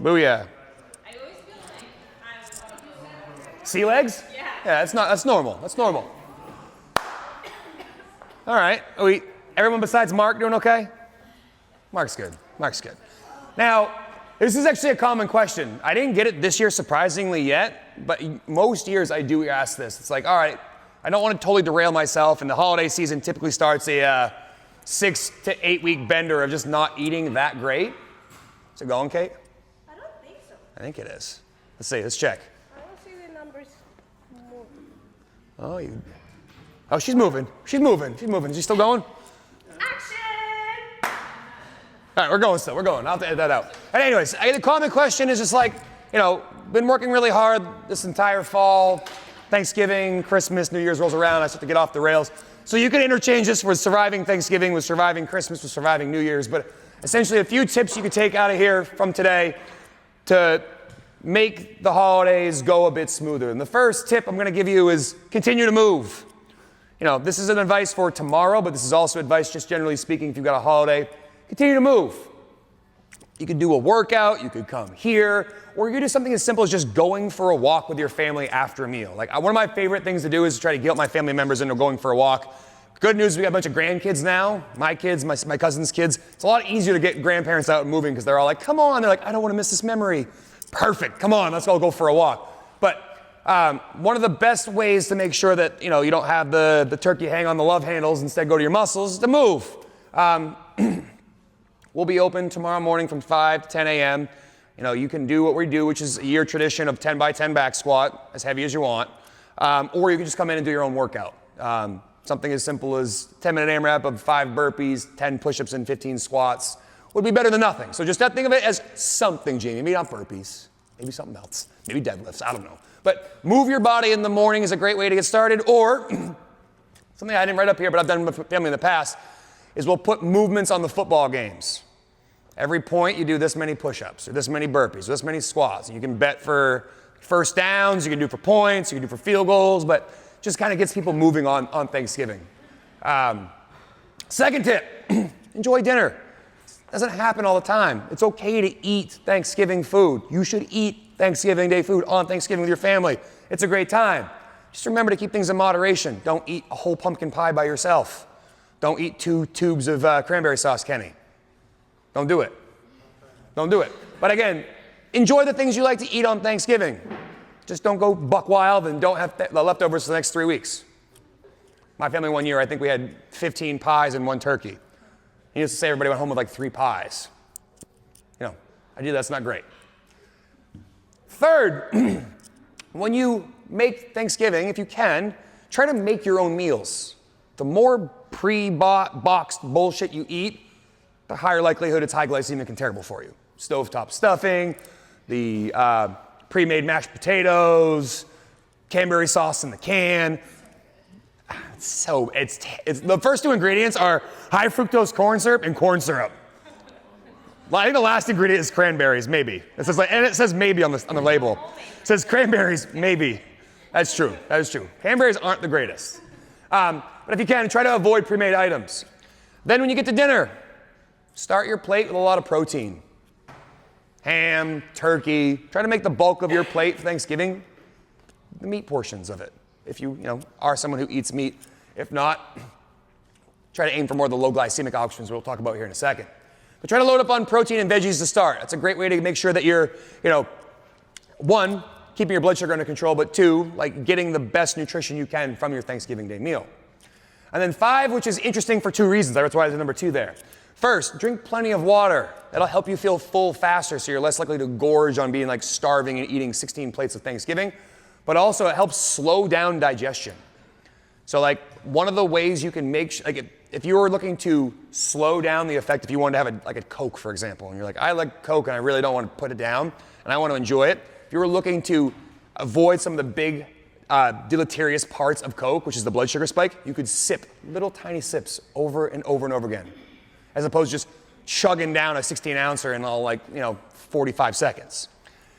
Booyah. I always feel like I Sea legs? Yeah. Yeah, that's normal. That's normal. All right. Everyone besides Mark doing okay? Mark's good. Mark's good. Now, this is actually a common question. I didn't get it this year, surprisingly, yet, but most years I do ask this. It's like, all right, I don't want to totally derail myself, and the holiday season typically starts a 6 to 8 week bender of just not eating that great. Is it going, Kate? I don't think so. I think it is. Let's see. Let's check. I don't see the numbers move. Oh, she's moving. She's moving. She's moving. Is she still going? Action! All right, we're going still. We're going. I'll have to edit that out. And anyways, the common question is just like, been working really hard this entire fall. Thanksgiving, Christmas, New Year's rolls around. I start to get off the rails. So you can interchange this with surviving Thanksgiving, with surviving Christmas, with surviving New Year's. But essentially, a few tips you can take out of here from today to make the holidays go a bit smoother. And the first tip I'm going to give you is continue to move. This is an advice for tomorrow, but this is also advice just generally speaking if you've got a holiday. Continue to move. You could do a workout, you could come here, or you could do something as simple as just going for a walk with your family after a meal. Like, one of my favorite things to do is to try to guilt my family members into going for a walk. Good news, we got a bunch of grandkids now. My kids, my cousin's kids. It's a lot easier to get grandparents out and moving because they're all like, come on. They're like, I don't want to miss this memory. Perfect. Come on, let's all go for a walk. But one of the best ways to make sure that, you don't have the turkey hang on the love handles, instead go to your muscles, is to move. We'll be open tomorrow morning from 5 to 10 a.m. You can do what we do, which is a year tradition of 10 by 10 back squat, as heavy as you want. Or you can just come in and do your own workout. Something as simple as 10-minute AMRAP of 5 burpees, 10 push-ups, and 15 squats would be better than nothing. So just think of it as something, Jamie. Maybe not burpees, maybe something else. Maybe deadlifts, I don't know. But move your body in the morning is a great way to get started. Or something I didn't write up here, but I've done with my family in the past, is we'll put movements on the football games. Every point you do this many push-ups, or this many burpees, or this many squats. And you can bet for first downs, you can do for points, you can do for field goals, but just kind of gets people moving on Thanksgiving. Second tip, enjoy dinner. Doesn't happen all the time. It's okay to eat Thanksgiving food. You should eat Thanksgiving Day food on Thanksgiving with your family. It's a great time. Just remember to keep things in moderation. Don't eat a whole pumpkin pie by yourself. Don't eat 2 tubes of cranberry sauce, Kenny. Don't do it. Don't do it. But again, enjoy the things you like to eat on Thanksgiving. Just don't go buck wild and don't have the leftovers for the next 3 weeks. My family one year, I think we had 15 pies and 1 turkey. He used to say everybody went home with like 3 pies. I do that's not great. Third, when you make Thanksgiving, if you can, try to make your own meals. The more pre-bought, boxed bullshit you eat, the higher likelihood it's high glycemic and terrible for you. Stovetop stuffing, the pre-made mashed potatoes, cranberry sauce in the can. So it's the first 2 ingredients are high fructose corn syrup and corn syrup. I think the last ingredient is cranberries, maybe. It says maybe on the label. It says cranberries, maybe. That's true. That is true. Cranberries aren't the greatest. But if you can, try to avoid pre-made items. Then when you get to dinner, start your plate with a lot of protein. Ham, turkey. Try to make the bulk of your plate for Thanksgiving the meat portions of it. If you are someone who eats meat. If not, try to aim for more of the low glycemic options we'll talk about here in a second. But try to load up on protein and veggies to start. That's a great way to make sure that you're, 1, keeping your blood sugar under control, but 2, getting the best nutrition you can from your Thanksgiving Day meal. And then 5, which is interesting for 2 reasons. That's why there's number 2 there. First, drink plenty of water. That'll help you feel full faster, so you're less likely to gorge on being starving and eating 16 plates of Thanksgiving. But also, it helps slow down digestion. So one of the ways you can make, if you were looking to slow down the effect, if you wanted to have a Coke, for example, and you're like, I like Coke and I really don't want to put it down and I want to enjoy it. If you were looking to avoid some of the big deleterious parts of Coke, which is the blood sugar spike, you could sip little tiny sips over and over and over again, as opposed to just chugging down a 16-ouncer in all 45 seconds.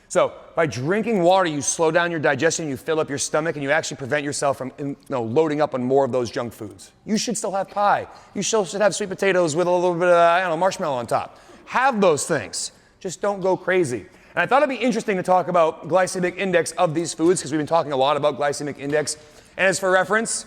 So by drinking water, you slow down your digestion, you fill up your stomach, and you actually prevent yourself from loading up on more of those junk foods. You should still have pie. You still should have sweet potatoes with a little bit of marshmallow on top. Have those things. Just don't go crazy. And I thought it'd be interesting to talk about glycemic index of these foods because we've been talking a lot about glycemic index. And as for reference,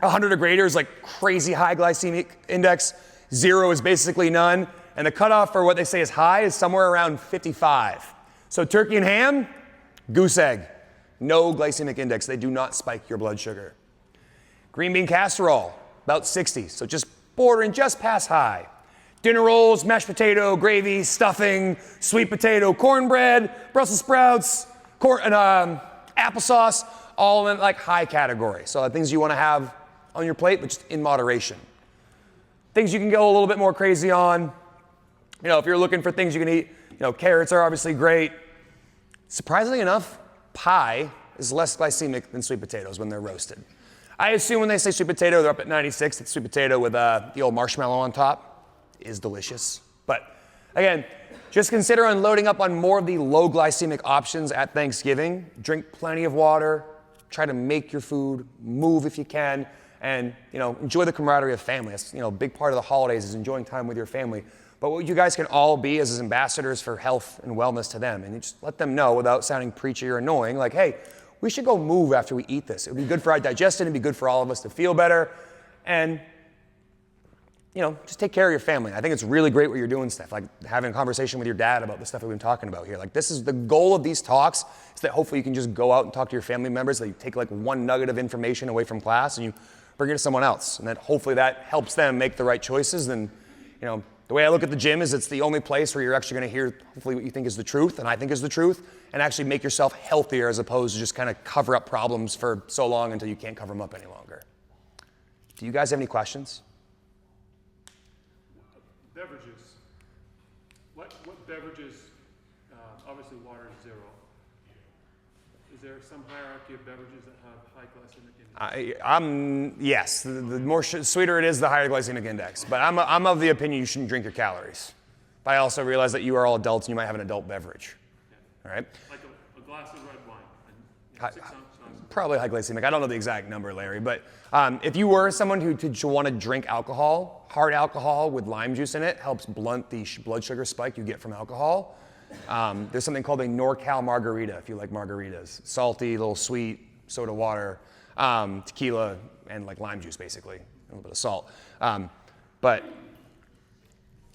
100 or greater is like crazy high glycemic index. 0 is basically none. And the cutoff for what they say is high is somewhere around 55. So turkey and ham, goose egg. No glycemic index. They do not spike your blood sugar. Green bean casserole, about 60. So just bordering just past high. Dinner rolls, mashed potato, gravy, stuffing, sweet potato, cornbread, Brussels sprouts, applesauce, all in like high category. So things you want to have on your plate, but just in moderation. Things you can go a little bit more crazy on. You know, if you're looking for things you can eat, you know, carrots are obviously great. Surprisingly enough, pie is less glycemic than sweet potatoes when they're roasted. I assume when they say sweet potato, they're up at 96. It's sweet potato with the old marshmallow on top. Is delicious. But again, just consider unloading up on more of the low glycemic options at Thanksgiving. Drink plenty of water, try to make your food, move if you can, and enjoy the camaraderie of family. That's a big part of the holidays is enjoying time with your family. But what you guys can all be is ambassadors for health and wellness to them. And you just let them know without sounding preachy or annoying, like, hey, we should go move after we eat this. It would be good for our digestion, it'd be good for all of us to feel better. And just take care of your family. I think it's really great what you're doing, Steph, like having a conversation with your dad about the stuff we've been talking about here. Like this is the goal of these talks, is that hopefully you can just go out and talk to your family members, that you take like one nugget of information away from class and you bring it to someone else. And that hopefully that helps them make the right choices. And, the way I look at the gym is it's the only place where you're actually gonna hear hopefully what you think is the truth, and I think is the truth, and actually make yourself healthier as opposed to just kind of cover up problems for so long until you can't cover them up any longer. Do you guys have any questions? Beverages. What beverages, obviously water is 0. Is there some hierarchy of beverages that have high glycemic index? Yes, the more sweeter it is, the higher glycemic index. But I'm of the opinion you shouldn't drink your calories. But I also realize that you are all adults and you might have an adult beverage. Yeah. All right? Like a glass of red wine. And, 6 ounces. Probably high glycemic. I don't know the exact number, Larry. But if you were someone who want to drink alcohol, hard alcohol with lime juice in it helps blunt the blood sugar spike you get from alcohol. There's something called a NorCal margarita, if you like margaritas. Salty, a little sweet, soda water, tequila, and like lime juice, basically. A little bit of salt. But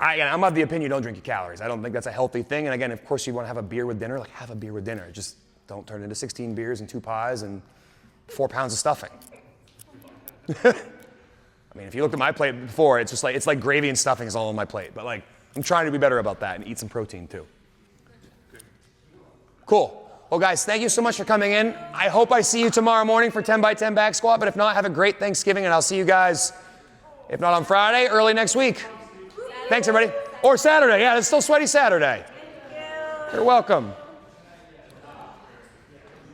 I'm of the opinion you don't drink your calories. I don't think that's a healthy thing. And again, of course, you want to have a beer with dinner, like have a beer with dinner. Just don't turn it into 16 beers and 2 pies and 4 pounds of stuffing. I mean, if you looked at my plate before, it's like gravy and stuffing is all on my plate. But like, I'm trying to be better about that and eat some protein too. Cool. Well, guys, thank you so much for coming in. I hope I see you tomorrow morning for 10 by 10 back squat. But if not, have a great Thanksgiving, and I'll see you guys, if not on Friday, early next week. Thanks, everybody. Or Saturday. Yeah, it's still Sweaty Saturday. You're welcome.